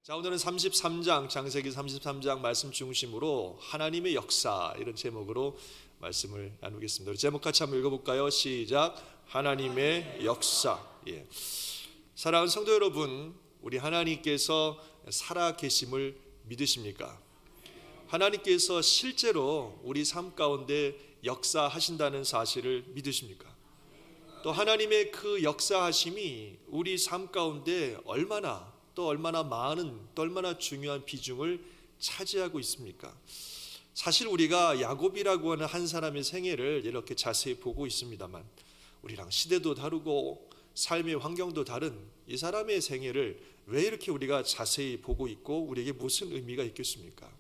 자, 오늘은 33장, 창세기 33장 말씀 중심으로 하나님의 역사, 이런 제목으로 말씀을 나누겠습니다. 우리 제목 같이 한번 읽어볼까요? 시작. 하나님의 역사. 사랑하는 성도 여러분, 우리 하나님께서 살아계심을 믿으십니까? 하나님께서 실제로 우리 삶 가운데 역사하신다는 사실을 믿으십니까? 또 하나님의 그 역사하심이 우리 삶 가운데 얼마나 많은, 또 얼마나 중요한 비중을 차지하고 있습니까? 사실 우리가 야곱이라고 하는 한 사람의 생애를 이렇게 자세히 보고 있습니다만, 우리랑 시대도 다르고 삶의 환경도 다른 이 사람의 생애를 왜 이렇게 우리가 자세히 보고 있고 우리에게 무슨 의미가 있겠습니까?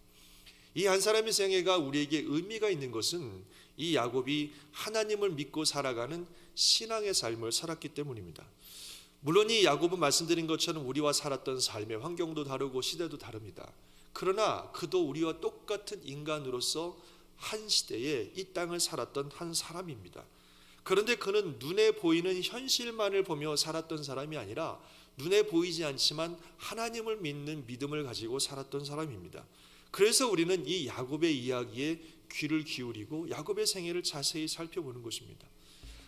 이 한 사람의 생애가 우리에게 의미가 있는 것은 이 야곱이 하나님을 믿고 살아가는 신앙의 삶을 살았기 때문입니다. 물론 이 야곱은 말씀드린 것처럼 우리와 살았던 삶의 환경도 다르고 시대도 다릅니다. 그러나 그도 우리와 똑같은 인간으로서 한 시대에 이 땅을 살았던 한 사람입니다. 그런데 그는 눈에 보이는 현실만을 보며 살았던 사람이 아니라 눈에 보이지 않지만 하나님을 믿는 믿음을 가지고 살았던 사람입니다. 그래서 우리는 이 야곱의 이야기에 귀를 기울이고 야곱의 생애를 자세히 살펴보는 것입니다.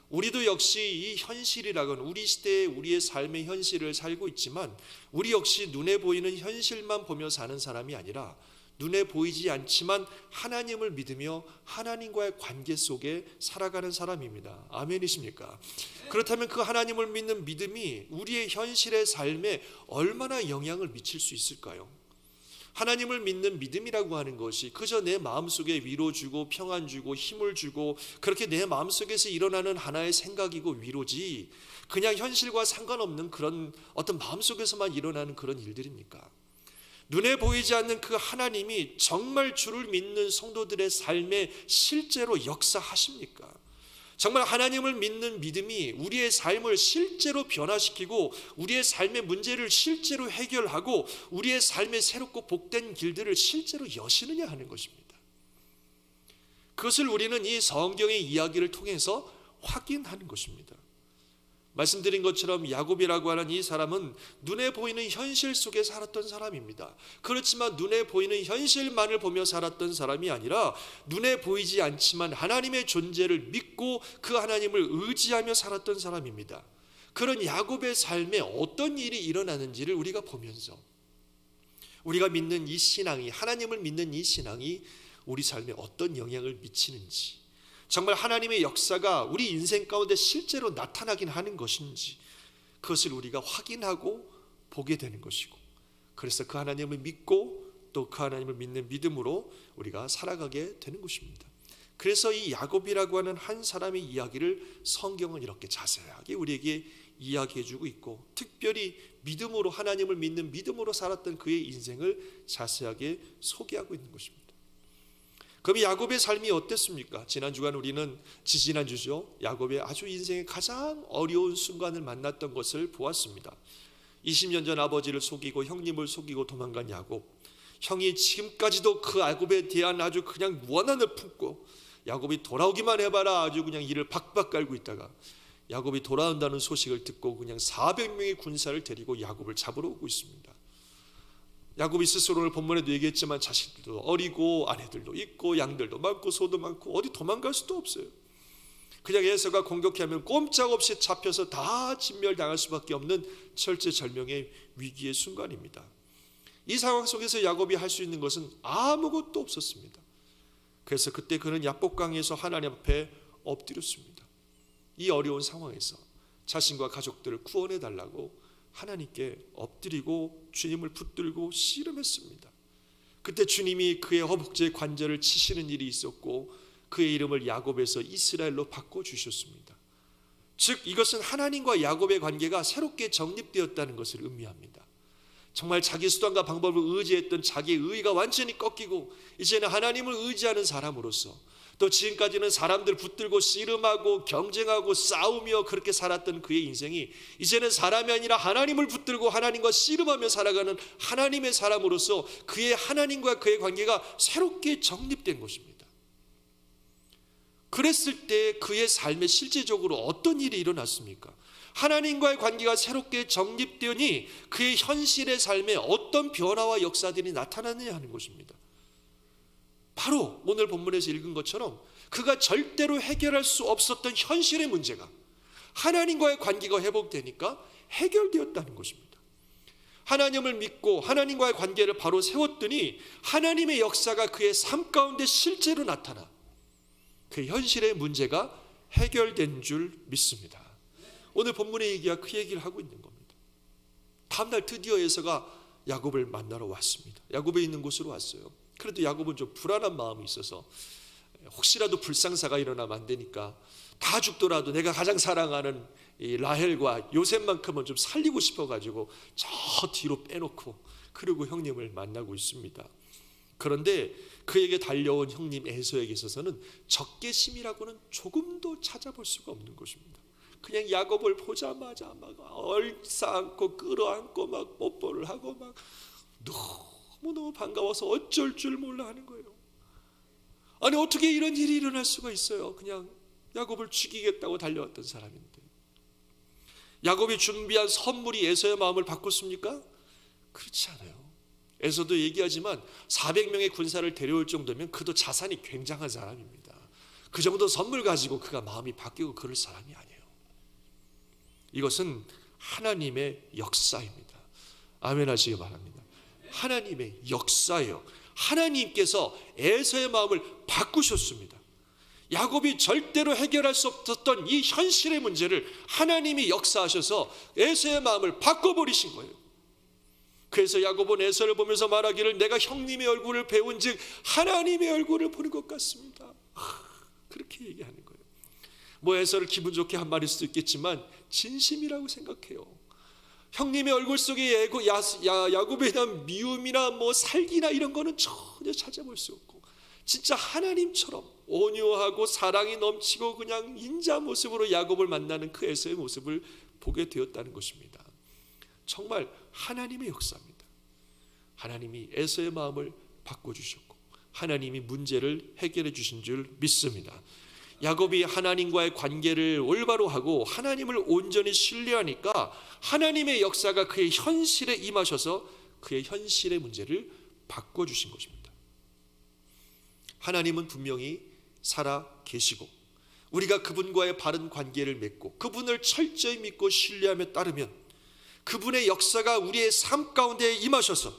우리도 역시 이 현실이라고는 우리 시대의 우리의 삶의 현실을 살고 있지만, 우리 역시 눈에 보이는 현실만 보며 사는 사람이 아니라 눈에 보이지 않지만 하나님을 믿으며 하나님과의 관계 속에 살아가는 사람입니다. 아멘이십니까? 그렇다면 그 하나님을 믿는 믿음이 우리의 현실의 삶에 얼마나 영향을 미칠 수 있을까요? 하나님을 믿는 믿음이라고 하는 것이 그저 내 마음속에 위로 주고 평안 주고 힘을 주고 그렇게 내 마음속에서 일어나는 하나의 생각이고 위로지, 그냥 현실과 상관없는 그런 어떤 마음속에서만 일어나는 그런 일들입니까? 눈에 보이지 않는 그 하나님이 정말 주를 믿는 성도들의 삶에 실제로 역사하십니까? 정말 하나님을 믿는 믿음이 우리의 삶을 실제로 변화시키고 우리의 삶의 문제를 실제로 해결하고 우리의 삶의 새롭고 복된 길들을 실제로 여시느냐 하는 것입니다. 그것을 우리는 이 성경의 이야기를 통해서 확인하는 것입니다. 말씀드린 것처럼 야곱이라고 하는 이 사람은 눈에 보이는 현실 속에 살았던 사람입니다. 그렇지만 눈에 보이는 현실만을 보며 살았던 사람이 아니라 눈에 보이지 않지만 하나님의 존재를 믿고 그 하나님을 의지하며 살았던 사람입니다. 그런 야곱의 삶에 어떤 일이 일어나는지를 우리가 보면서 우리가 믿는 이 신앙이, 하나님을 믿는 이 신앙이 우리 삶에 어떤 영향을 미치는지, 정말 하나님의 역사가 우리 인생 가운데 실제로 나타나긴 하는 것인지, 그것을 우리가 확인하고 보게 되는 것이고, 그래서 그 하나님을 믿고 또 그 하나님을 믿는 믿음으로 우리가 살아가게 되는 것입니다. 그래서 이 야곱이라고 하는 한 사람의 이야기를 성경은 이렇게 자세하게 우리에게 이야기해 주고 있고, 특별히 믿음으로, 하나님을 믿는 믿음으로 살았던 그의 인생을 자세하게 소개하고 있는 것입니다. 그럼 야곱의 삶이 어땠습니까? 지난주간 우리는, 지지난주죠, 야곱의 아주 인생의 가장 어려운 순간을 만났던 것을 보았습니다. 20년 전 아버지를 속이고 형님을 속이고 도망간 야곱, 형이 지금까지도 그 야곱에 대한 아주 그냥 원한을 품고 야곱이 돌아오기만 해봐라 아주 그냥 이를 박박 깔고 있다가 야곱이 돌아온다는 소식을 듣고 그냥 400명의 군사를 데리고 야곱을 잡으러 오고 있습니다. 야곱이 스스로를 본문에도 얘기했지만 자식들도 어리고 아내들도 있고 양들도 많고 소도 많고 어디 도망갈 수도 없어요. 그냥 에서가 공격하면 꼼짝없이 잡혀서 다 진멸당할 수밖에 없는 철제절명의 위기의 순간입니다. 이 상황 속에서 야곱이 할 수 있는 것은 아무것도 없었습니다. 그래서 그때 그는 야복강에서 하나님 앞에 엎드렸습니다. 이 어려운 상황에서 자신과 가족들을 구원해 달라고 하나님께 엎드리고 주님을 붙들고 씨름했습니다. 그때 주님이 그의 허벅지에 관절을 치시는 일이 있었고 그의 이름을 야곱에서 이스라엘로 바꿔주셨습니다. 즉 이것은 하나님과 야곱의 관계가 새롭게 정립되었다는 것을 의미합니다. 정말 자기 수단과 방법을 의지했던 자기의 의의가 완전히 꺾이고 이제는 하나님을 의지하는 사람으로서, 또 지금까지는 사람들 붙들고 씨름하고 경쟁하고 싸우며 그렇게 살았던 그의 인생이 이제는 사람이 아니라 하나님을 붙들고 하나님과 씨름하며 살아가는 하나님의 사람으로서 그의 하나님과 그의 관계가 새롭게 정립된 것입니다. 그랬을 때 그의 삶에 실제적으로 어떤 일이 일어났습니까? 하나님과의 관계가 새롭게 정립되니 그의 현실의 삶에 어떤 변화와 역사들이 나타나느냐 하는 것입니다. 바로 오늘 본문에서 읽은 것처럼 그가 절대로 해결할 수 없었던 현실의 문제가 하나님과의 관계가 회복되니까 해결되었다는 것입니다. 하나님을 믿고 하나님과의 관계를 바로 세웠더니 하나님의 역사가 그의 삶 가운데 실제로 나타나 그 현실의 문제가 해결된 줄 믿습니다. 오늘 본문의 얘기가 그 얘기를 하고 있는 겁니다. 다음날 드디어 에서가 야곱을 만나러 왔습니다. 야곱이 있는 곳으로 왔어요. 그래도 야곱은 좀 불안한 마음이 있어서 혹시라도 불상사가 일어나면 안 되니까 다 죽더라도 내가 가장 사랑하는 이 라헬과 요셉만큼은 좀 살리고 싶어가지고 저 뒤로 빼놓고 그리고 형님을 만나고 있습니다. 그런데 그에게 달려온 형님 에서에게 있어서는 적개심이라고는 조금도 찾아볼 수가 없는 것입니다. 그냥 야곱을 보자마자 막 얼싸안고 끌어안고 막 뽀뽀를 하고 막 너무너무 반가워서 어쩔 줄 몰라 하는 거예요. 아니 어떻게 이런 일이 일어날 수가 있어요. 그냥 야곱을 죽이겠다고 달려왔던 사람인데 야곱이 준비한 선물이 에서의 마음을 바꿨습니까? 그렇지 않아요. 에서도 얘기하지만 400명의 군사를 데려올 정도면 그도 자산이 굉장한 사람입니다. 그 정도 선물 가지고 그가 마음이 바뀌고 그럴 사람이 아니에요. 이것은 하나님의 역사입니다. 아멘 하시기 바랍니다. 하나님의 역사예요. 하나님께서 에서의 마음을 바꾸셨습니다. 야곱이 절대로 해결할 수 없었던 이 현실의 문제를 하나님이 역사하셔서 에서의 마음을 바꿔버리신 거예요. 그래서 야곱은 에서를 보면서 말하기를 내가 형님의 얼굴을 배운 즉 하나님의 얼굴을 보는 것 같습니다. 그렇게 얘기하는 거예요. 뭐 에서를 기분 좋게 한 말일 수도 있겠지만 진심이라고 생각해요. 형님의 얼굴 속에 야곱에 대한 미움이나 뭐 살기나 이런 거는 전혀 찾아볼 수 없고 진짜 하나님처럼 온유하고 사랑이 넘치고 그냥 인자 모습으로 야곱을 만나는 그 에서의 모습을 보게 되었다는 것입니다. 정말 하나님의 역사입니다. 하나님이 에서의 마음을 바꿔주셨고 하나님이 문제를 해결해 주신 줄 믿습니다. 야곱이 하나님과의 관계를 올바로 하고 하나님을 온전히 신뢰하니까 하나님의 역사가 그의 현실에 임하셔서 그의 현실의 문제를 바꿔주신 것입니다. 하나님은 분명히 살아 계시고 우리가 그분과의 바른 관계를 맺고 그분을 철저히 믿고 신뢰하며 따르면 그분의 역사가 우리의 삶 가운데 임하셔서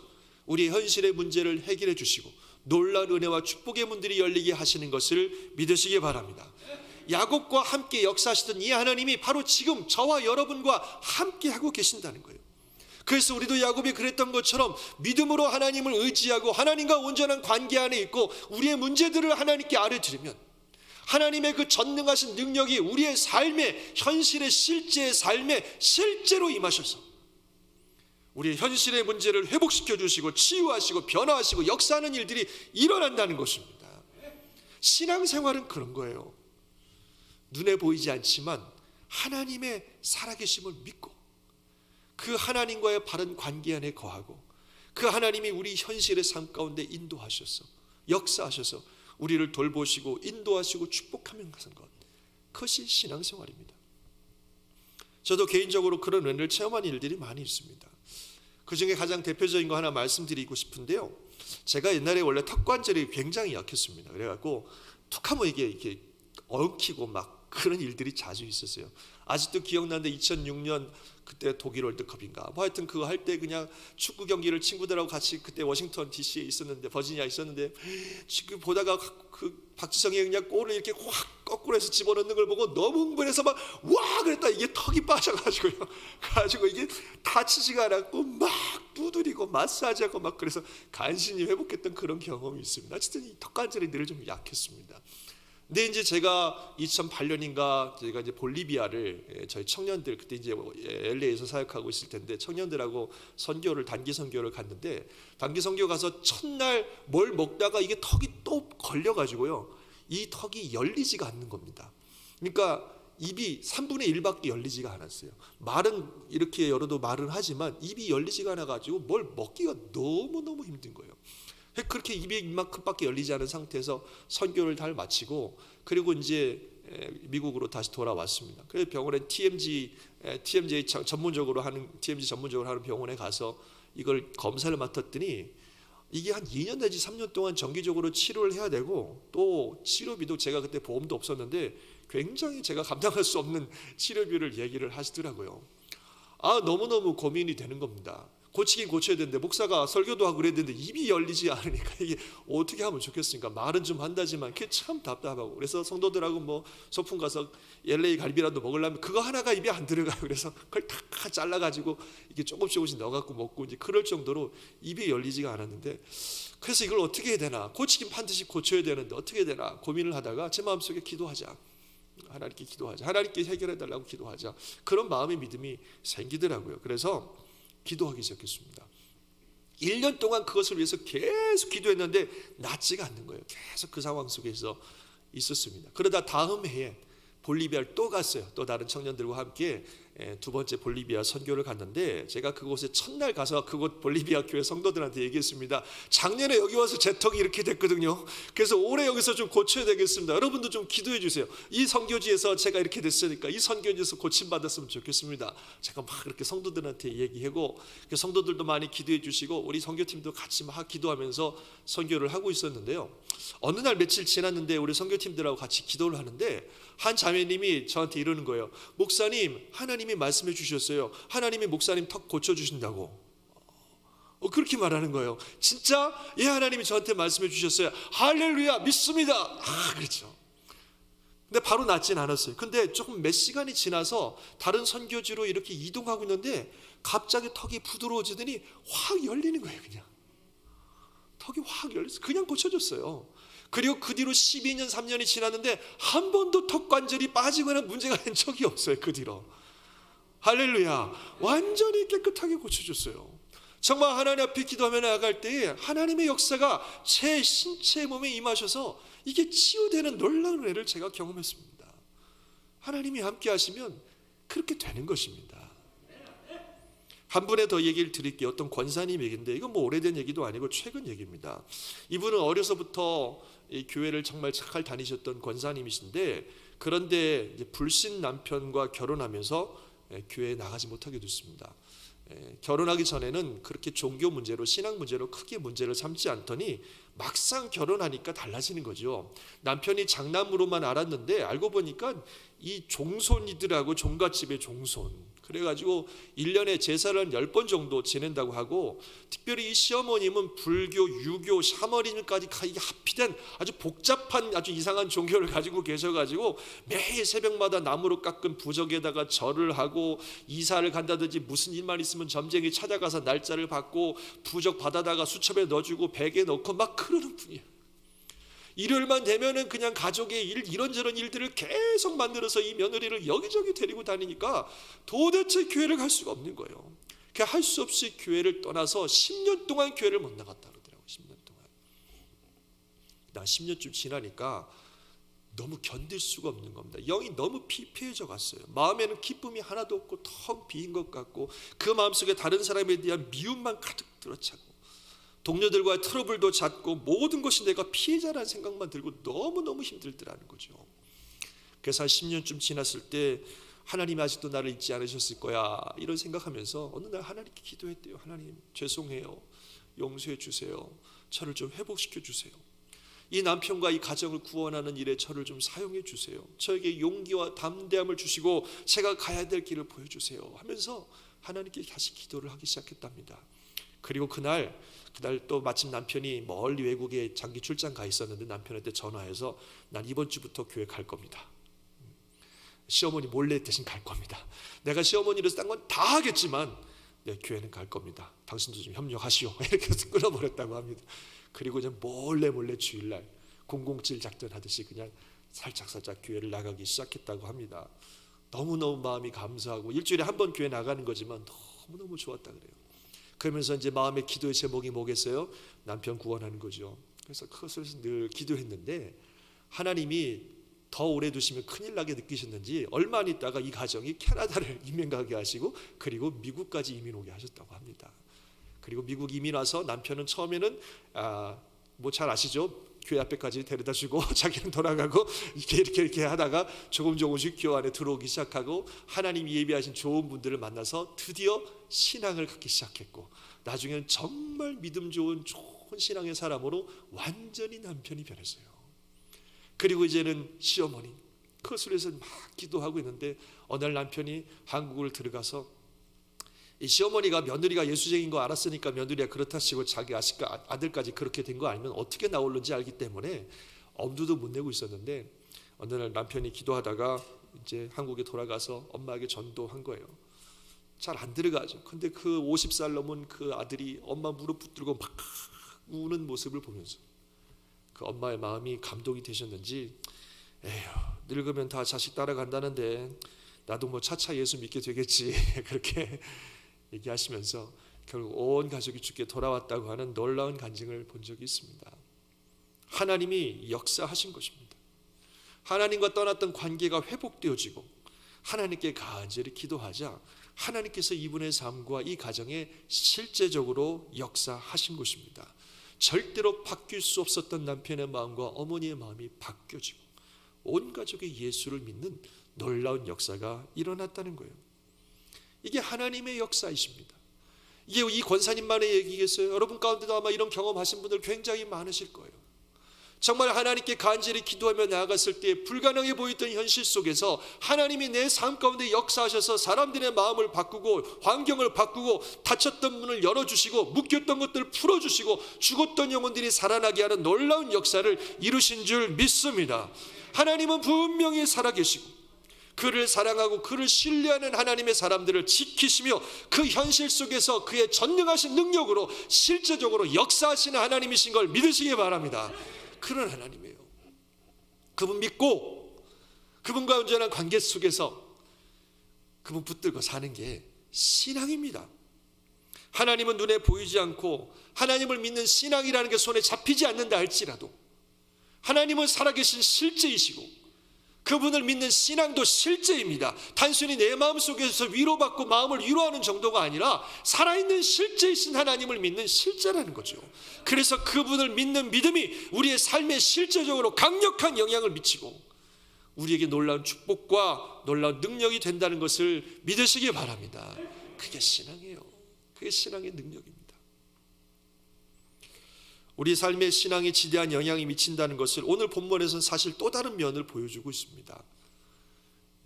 우리의 현실의 문제를 해결해 주시고 놀라운 은혜와 축복의 문들이 열리게 하시는 것을 믿으시기 바랍니다. 야곱과 함께 역사하시던 이 하나님이 바로 지금 저와 여러분과 함께 하고 계신다는 거예요. 그래서 우리도 야곱이 그랬던 것처럼 믿음으로 하나님을 의지하고 하나님과 온전한 관계 안에 있고 우리의 문제들을 하나님께 아뢰드리면 하나님의 그 전능하신 능력이 우리의 삶에 현실의 실제의 삶에 실제로 임하셔서 우리의 현실의 문제를 회복시켜 주시고 치유하시고 변화하시고 역사하는 일들이 일어난다는 것입니다. 신앙생활은 그런 거예요. 눈에 보이지 않지만 하나님의 살아계심을 믿고 그 하나님과의 바른 관계 안에 거하고 그 하나님이 우리 현실의 삶 가운데 인도하셔서 역사하셔서 우리를 돌보시고 인도하시고 축복하면 가는 것, 그것이 신앙생활입니다. 저도 개인적으로 그런 은혜를 체험한 일들이 많이 있습니다. 그 중에 가장 대표적인 거 하나 말씀드리고 싶은데요. 제가 옛날에 원래 턱관절이 굉장히 약했습니다. 그래갖고 툭하면 이게 엉키고 막 그런 일들이 자주 있었어요. 아직도 기억나는데 2006년 그때 독일 월드컵인가 뭐 하여튼 그거 할 때 그냥 축구 경기를 친구들하고 같이 그때 워싱턴 DC에 있었는데 버지니아에 있었는데 지금 보다가 그 박지성이 그냥 골을 이렇게 확 거꾸로 해서 집어넣는 걸 보고 너무 흥분해서 막 와 그랬다 이게 턱이 빠져가지고요. 가지고 이게 다치지가 않았고 막 두드리고 마사지하고 막 그래서 간신히 회복했던 그런 경험이 있습니다. 어쨌든 이 턱관절이 늘 좀 약했습니다. 근데 이제 제가 2008년인가 제가 이제 볼리비아를 저희 청년들 그때 이제 LA에서 사역하고 있을 텐데 청년들하고 선교를 단기 선교를 갔는데 단기 선교 가서 첫날 뭘 먹다가 이게 턱이 또 걸려가지고요 이 턱이 열리지가 않는 겁니다. 그러니까 입이 3분의 1밖에 열리지가 않았어요. 말은 이렇게 열어도 말은 하지만 입이 열리지가 않아가지고 뭘 먹기가 너무너무 힘든 거예요. 그렇게 입이 이만큼밖에 열리지 않은 상태에서 선교를 다 마치고 그리고 이제 미국으로 다시 돌아왔습니다. 그래서 병원에 TMJ 전문적으로 하는 병원에 가서 이걸 검사를 맡았더니 이게 한 2년 내지 3년 동안 정기적으로 치료를 해야 되고, 또 치료비도 제가 그때 보험도 없었는데 굉장히 제가 감당할 수 없는 치료비를 얘기를 하시더라고요. 너무너무 고민이 되는 겁니다. 고치긴 고쳐야 되는데 목사가 설교도 하고 그래야 되는데 입이 열리지 않으니까 이게 어떻게 하면 좋겠습니까? 말은 좀 한다지만 그게 참 답답하고, 그래서 성도들하고 뭐 소풍 가서 LA 갈비라도 먹으려면 그거 하나가 입에 안 들어가요. 그래서 그걸 다 잘라가지고 이게 조금씩 넣어갖고 먹고 이제 그럴 정도로 입이 열리지가 않았는데, 그래서 이걸 어떻게 해야 되나, 고치긴 반드시 고쳐야 되는데 어떻게 해야 되나 고민을 하다가 제 마음속에 기도하자, 하나님께 기도하자, 하나님께 해결해 달라고 기도하자, 그런 마음의 믿음이 생기더라고요. 그래서 기도하기 시작했습니다. 1년 동안 그것을 위해서 계속 기도했는데 낫지가 않는 거예요. 계속 그 상황 속에서 있었습니다. 그러다 다음 해에 볼리비아를 또 갔어요. 또 다른 청년들과 함께 두 번째 볼리비아 선교를 갔는데, 제가 그곳에 첫날 가서 그곳 볼리비아 교회 성도들한테 얘기했습니다. 작년에 여기 와서 제 턱이 이렇게 됐거든요. 그래서 올해 여기서 좀 고쳐야 되겠습니다. 여러분도 좀 기도해 주세요. 이 선교지에서 제가 이렇게 됐으니까 이 선교지에서 고침받았으면 좋겠습니다. 제가 막 그렇게 성도들한테 얘기하고, 성도들도 많이 기도해 주시고 우리 선교팀도 같이 막 기도하면서 선교를 하고 있었는데요. 어느 날 며칠 지났는데 우리 선교팀들하고 같이 기도를 하는데 한 자매님이 저한테 이러는 거예요. 목사님, 하나님이 말씀해 주셨어요. 하나님이 목사님 턱 고쳐주신다고. 그렇게 말하는 거예요. 진짜? 예, 하나님이 저한테 말씀해 주셨어요. 할렐루야, 믿습니다. 그렇죠. 근데 바로 낫진 않았어요. 근데 조금 몇 시간이 지나서 다른 선교지로 이렇게 이동하고 있는데 갑자기 턱이 부드러워지더니 확 열리는 거예요. 그냥 턱이 확 열려서 그냥 고쳐졌어요. 그리고 그 뒤로 12년 3년이 지났는데 한 번도 턱 관절이 빠지거나 문제가 된 적이 없어요. 그 뒤로. 할렐루야, 완전히 깨끗하게 고쳐졌어요. 정말 하나님 앞에 기도하며 나아갈 때에 하나님의 역사가 제 신체 몸에 임하셔서 이게 치유되는 놀라운 은혜를 제가 경험했습니다. 하나님이 함께 하시면 그렇게 되는 것입니다. 한 분의 더 얘기를 드릴게요. 어떤 권사님 얘기인데, 이건 뭐 오래된 얘기도 아니고 최근 얘기입니다. 이분은 어려서부터 이 교회를 정말 잘 다니셨던 권사님이신데, 그런데 이제 불신 남편과 결혼하면서 교회에 나가지 못하게 됐습니다. 결혼하기 전에는 그렇게 종교 문제로, 신앙 문제로 크게 문제를 삼지 않더니 막상 결혼하니까 달라지는 거죠. 남편이 장남으로만 알았는데 알고 보니까 이 종손이더라고, 종갓집의 종손. 그래가지고 1년에 제사를 한 10번 정도 지낸다고 하고, 특별히 이 시어머님은 불교, 유교, 샤머니즘까지 합의된 아주 복잡한 아주 이상한 종교를 가지고 계셔가지고 매일 새벽마다 나무로 깎은 부적에다가 절을 하고, 이사를 간다든지 무슨 일만 있으면 점쟁이 찾아가서 날짜를 받고 부적 받아다가 수첩에 넣어주고 베개에 넣고 막 그러는 분이에요. 일요일만 되면은 그냥 가족의 일, 이런저런 일들을 계속 만들어서 이 며느리를 여기저기 데리고 다니니까 도대체 교회를 갈 수가 없는 거예요. 그 할 수 없이 교회를 떠나서 10년 동안 교회를 못 나갔다 그러더라고요. 10년 동안. 나 10년쯤 지나니까 너무 견딜 수가 없는 겁니다. 영이 너무 피폐해져 갔어요. 마음에는 기쁨이 하나도 없고 텅 비인 것 같고, 그 마음속에 다른 사람에 대한 미움만 가득 들어차고, 동료들과의 트러블도 잦고, 모든 것이 내가 피해자라는 생각만 들고 너무너무 힘들더라는 거죠. 그래서 한 10년쯤 지났을 때 하나님이 아직도 나를 잊지 않으셨을 거야, 이런 생각하면서 어느 날 하나님께 기도했대요. 하나님, 죄송해요. 용서해 주세요. 저를 좀 회복시켜 주세요. 이 남편과 이 가정을 구원하는 일에 저를 좀 사용해 주세요. 저에게 용기와 담대함을 주시고 제가 가야 될 길을 보여주세요 하면서 하나님께 다시 기도를 하기 시작했답니다. 그리고 그날 또 마침 남편이 멀리 외국에 장기 출장 가 있었는데 남편한테 전화해서, 난 이번 주부터 교회 갈 겁니다. 시어머니 몰래 대신 갈 겁니다. 내가 시어머니로서 딴 건 다 하겠지만 교회는 갈 겁니다. 당신도 좀 협력하시오. 이렇게 해서 끊어버렸다고 합니다. 그리고 이제 몰래 주일날 007 작전하듯이 그냥 살짝 교회를 나가기 시작했다고 합니다. 너무너무 마음이 감사하고, 일주일에 한 번 교회 나가는 거지만 너무너무 좋았다 그래요. 그러면서 이제 마음의 기도의 제목이 뭐겠어요? 남편 구원하는 거죠. 그래서 그것을 늘 기도했는데 하나님이 더 오래 두시면 큰일 나게 느끼셨는지 얼마 안 있다가 이 가정이 캐나다를 이민 가게 하시고, 그리고 미국까지 이민 오게 하셨다고 합니다. 그리고 미국 이민 와서 남편은 처음에는 뭐 잘 아시죠? 교회 앞에까지 데려다 주고 자기는 돌아가고 이렇게 하다가 조금씩 교회 안에 들어오기 시작하고 하나님이 예비하신 좋은 분들을 만나서 드디어 신앙을 갖기 시작했고, 나중에는 정말 믿음 좋은 신앙의 사람으로 완전히 남편이 변했어요. 그리고 이제는 시어머니 거슬려서 막 기도하고 있는데 어느 날 남편이 한국을 들어가서, 이 시어머니가 며느리가 예수쟁인 거 알았으니까 며느리가 그렇다 치고 자기 아들까지 그렇게 된 거 알면 어떻게 나올는지 알기 때문에 엄두도 못 내고 있었는데, 어느 날 남편이 기도하다가 이제 한국에 돌아가서 엄마에게 전도한 거예요. 잘 안 들어가죠. 근데 그 50살 넘은 그 아들이 엄마 무릎 붙들고 막 우는 모습을 보면서 그 엄마의 마음이 감동이 되셨는지, 에휴, 늙으면 다 자식 따라간다는데 나도 뭐 차차 예수 믿게 되겠지 그렇게 얘기하시면서 결국 온 가족이 주께 돌아왔다고 하는 놀라운 간증을 본 적이 있습니다. 하나님이 역사하신 것입니다. 하나님과 떠났던 관계가 회복되어지고 하나님께 간절히 기도하자 하나님께서 이분의 삶과 이 가정에 실제적으로 역사하신 것입니다. 절대로 바뀔 수 없었던 남편의 마음과 어머니의 마음이 바뀌어지고 온 가족이 예수를 믿는 놀라운 역사가 일어났다는 거예요. 이게 하나님의 역사이십니다. 이게 이 권사님만의 얘기겠어요? 여러분 가운데도 아마 이런 경험하신 분들 굉장히 많으실 거예요. 정말 하나님께 간절히 기도하며 나아갔을 때 불가능해 보였던 현실 속에서 하나님이 내 삶 가운데 역사하셔서 사람들의 마음을 바꾸고 환경을 바꾸고 닫혔던 문을 열어주시고 묶였던 것들을 풀어주시고 죽었던 영혼들이 살아나게 하는 놀라운 역사를 이루신 줄 믿습니다. 하나님은 분명히 살아계시고 그를 사랑하고 그를 신뢰하는 하나님의 사람들을 지키시며 그 현실 속에서 그의 전능하신 능력으로 실제적으로 역사하시는 하나님이신 걸 믿으시기 바랍니다. 그런 하나님이에요. 그분 믿고 그분과 온전한 관계 속에서 그분 붙들고 사는 게 신앙입니다. 하나님은 눈에 보이지 않고 하나님을 믿는 신앙이라는 게 손에 잡히지 않는다 할지라도 하나님은 살아계신 실제이시고 그분을 믿는 신앙도 실제입니다. 단순히 내 마음속에서 위로받고 마음을 위로하는 정도가 아니라 살아있는 실제이신 하나님을 믿는 실제라는 거죠. 그래서 그분을 믿는 믿음이 우리의 삶에 실제적으로 강력한 영향을 미치고 우리에게 놀라운 축복과 놀라운 능력이 된다는 것을 믿으시기 바랍니다. 그게 신앙이에요. 그게 신앙의 능력입니다. 우리 삶의 신앙에 지대한 영향이 미친다는 것을 오늘 본문에서는 사실 또 다른 면을 보여주고 있습니다.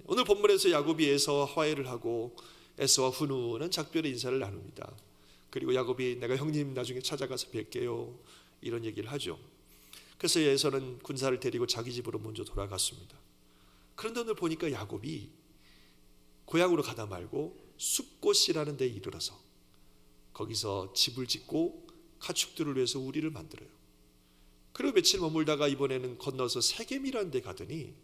오늘 본문에서 야곱이 에서와 화해를 하고 에서와 훈훈한 작별의 인사를 나눕니다. 그리고 야곱이 내가 형님 나중에 찾아가서 뵐게요 이런 얘기를 하죠. 그래서 에서는 군사를 데리고 자기 집으로 먼저 돌아갔습니다. 그런데 오늘 보니까 야곱이 고향으로 가다 말고 숲곳이라는 데에 이르러서 거기서 집을 짓고 가축들을 위해서 우리를 만들어요. 그리고 며칠 머물다가 이번에는 건너서 세겜이라는 데 가더니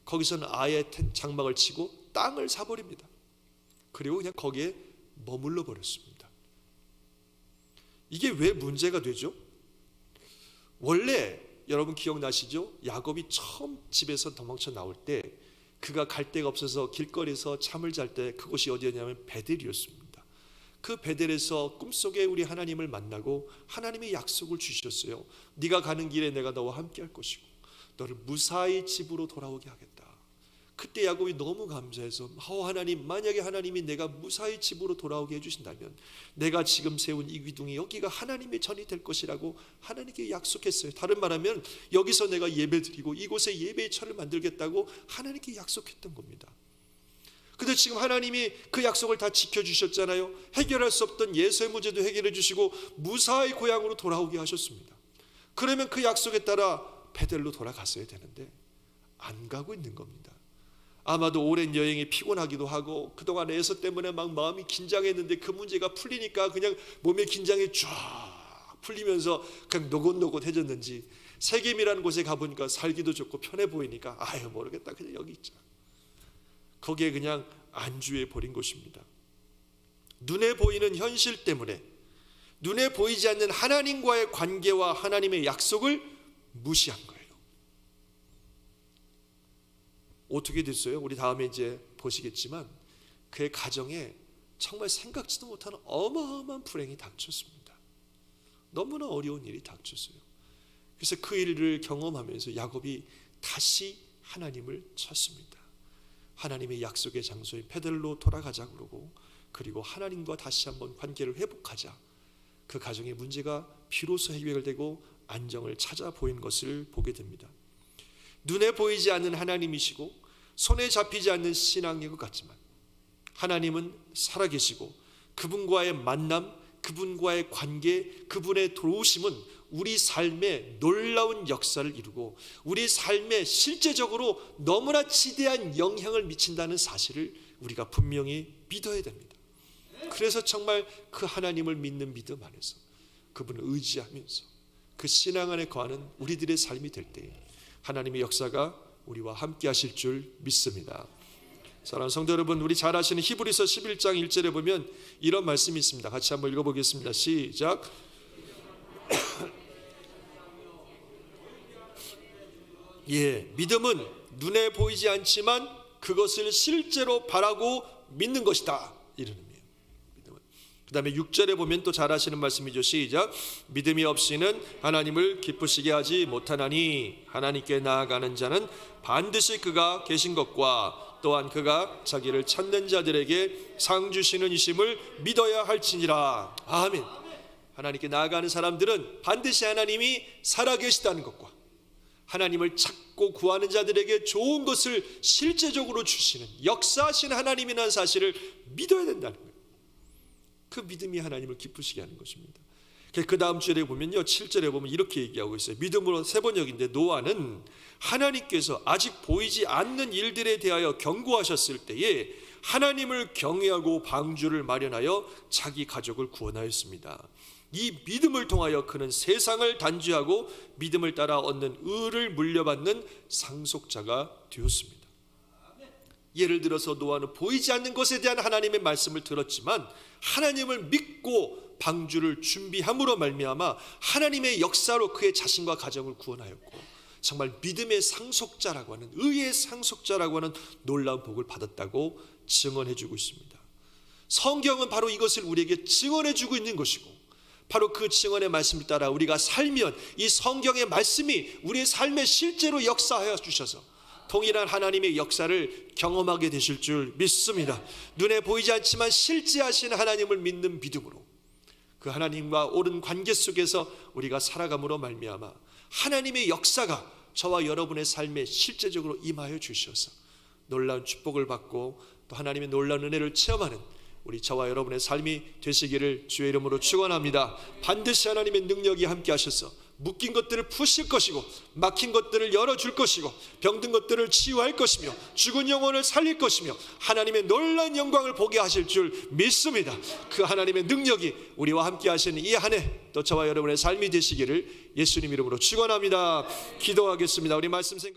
거기서는 아예 장막을 치고 땅을 사버립니다. 그리고 그냥 거기에 머물러 버렸습니다. 이게 왜 문제가 되죠? 원래 여러분 기억나시죠? 야곱이 처음 집에서 도망쳐 나올 때 그가 갈 데가 없어서 길거리에서 잠을 잘 때 그곳이 어디였냐면 베델이었습니다. 그 베델에서 꿈속에 우리 하나님을 만나고 하나님의 약속을 주셨어요. 네가 가는 길에 내가 너와 함께 할 것이고 너를 무사히 집으로 돌아오게 하겠다. 그때 야곱이 너무 감사해서 하나님, 만약에 하나님이 내가 무사히 집으로 돌아오게 해주신다면 내가 지금 세운 이 기둥이 여기가 하나님의 전이 될 것이라고 하나님께 약속했어요. 다른 말하면 여기서 내가 예배드리고 이곳에 예배의 처를 만들겠다고 하나님께 약속했던 겁니다. 근데 지금 하나님이 그 약속을 다 지켜주셨잖아요. 해결할 수 없던 예수의 문제도 해결해 주시고 무사히 고향으로 돌아오게 하셨습니다. 그러면 그 약속에 따라 베델로 돌아갔어야 되는데 안 가고 있는 겁니다. 아마도 오랜 여행이 피곤하기도 하고 그동안 에서 때문에 막 마음이 긴장했는데 그 문제가 풀리니까 그냥 몸의 긴장이 쫙 풀리면서 그냥 노곤노곤해졌는지 세겜이라는 곳에 가보니까 살기도 좋고 편해 보이니까 아유 모르겠다 그냥 여기 있자. 거기에 그냥 안주해 버린 것입니다. 눈에 보이는 현실 때문에 눈에 보이지 않는 하나님과의 관계와 하나님의 약속을 무시한 거예요. 어떻게 됐어요? 우리 다음에 이제 보시겠지만 그의 가정에 정말 생각지도 못하는 어마어마한 불행이 닥쳤습니다. 너무나 어려운 일이 닥쳤어요. 그래서 그 일을 경험하면서 야곱이 다시 하나님을 찾습니다. 하나님의 약속의 장소인 베델로 돌아가자 그러고, 그리고 하나님과 다시 한번 관계를 회복하자. 그 가정의 문제가 비로소 해결되고 안정을 찾아 보인 것을 보게 됩니다. 눈에 보이지 않는 하나님이시고 손에 잡히지 않는 신앙인 것 같지만 하나님은 살아계시고 그분과의 만남, 그분과의 관계, 그분의 들어오심은 우리 삶에 놀라운 역사를 이루고 우리 삶에 실제적으로 너무나 지대한 영향을 미친다는 사실을 우리가 분명히 믿어야 됩니다. 그래서 정말 그 하나님을 믿는 믿음 안에서 그분을 의지하면서 그 신앙 안에 거하는 우리들의 삶이 될 때 하나님의 역사가 우리와 함께 하실 줄 믿습니다. 사랑하는 성도 여러분, 우리 잘 아시는 히브리서 11장 1절에 보면 이런 말씀이 있습니다. 같이 한번 읽어보겠습니다. 시작. 예, 믿음은 눈에 보이지 않지만 그것을 실제로 바라고 믿는 것이다, 이런 의미예요. 그 다음에 6절에 보면 또 잘 아시는 말씀이죠. 시작. 믿음이 없이는 하나님을 기쁘시게 하지 못하나니 하나님께 나아가는 자는 반드시 그가 계신 것과 또한 그가 자기를 찾는 자들에게 상 주시는 이심을 믿어야 할지니라. 아멘. 하나님께 나아가는 사람들은 반드시 하나님이 살아계시다는 것과 하나님을 찾고 구하는 자들에게 좋은 것을 실제적으로 주시는 역사하시는 하나님이라는 사실을 믿어야 된다는 거예요. 그 믿음이 하나님을 기쁘시게 하는 것입니다. 그 다음 절에 보면요, 7절에 보면 이렇게 얘기하고 있어요. 믿음으로 세 번역인데 노아는 하나님께서 아직 보이지 않는 일들에 대하여 경고하셨을 때에 하나님을 경외하고 방주를 마련하여 자기 가족을 구원하였습니다. 이 믿음을 통하여 그는 세상을 단죄하고 믿음을 따라 얻는 의를 물려받는 상속자가 되었습니다. 예를 들어서 노아는 보이지 않는 것에 대한 하나님의 말씀을 들었지만 하나님을 믿고 방주를 준비함으로 말미암아 하나님의 역사로 그의 자신과 가정을 구원하였고 정말 믿음의 상속자라고 하는, 의의 상속자라고 하는 놀라운 복을 받았다고 증언해주고 있습니다. 성경은 바로 이것을 우리에게 증언해주고 있는 것이고 바로 그 증언의 말씀을 따라 우리가 살면 이 성경의 말씀이 우리의 삶에 실제로 역사하여 주셔서 동일한 하나님의 역사를 경험하게 되실 줄 믿습니다. 눈에 보이지 않지만 실제하신 하나님을 믿는 믿음으로 그 하나님과 옳은 관계 속에서 우리가 살아감으로 말미암아 하나님의 역사가 저와 여러분의 삶에 실제적으로 임하여 주셔서 놀라운 축복을 받고 또 하나님의 놀라운 은혜를 체험하는 우리 저와 여러분의 삶이 되시기를 주의 이름으로 축원합니다. 반드시 하나님의 능력이 함께 하셔서 묶인 것들을 푸실 것이고 막힌 것들을 열어줄 것이고 병든 것들을 치유할 것이며 죽은 영혼을 살릴 것이며 하나님의 놀라운 영광을 보게 하실 줄 믿습니다. 그 하나님의 능력이 우리와 함께 하시는 이 한 해 또 저와 여러분의 삶이 되시기를 예수님 이름으로 축원합니다. 기도하겠습니다. 우리 말씀 생각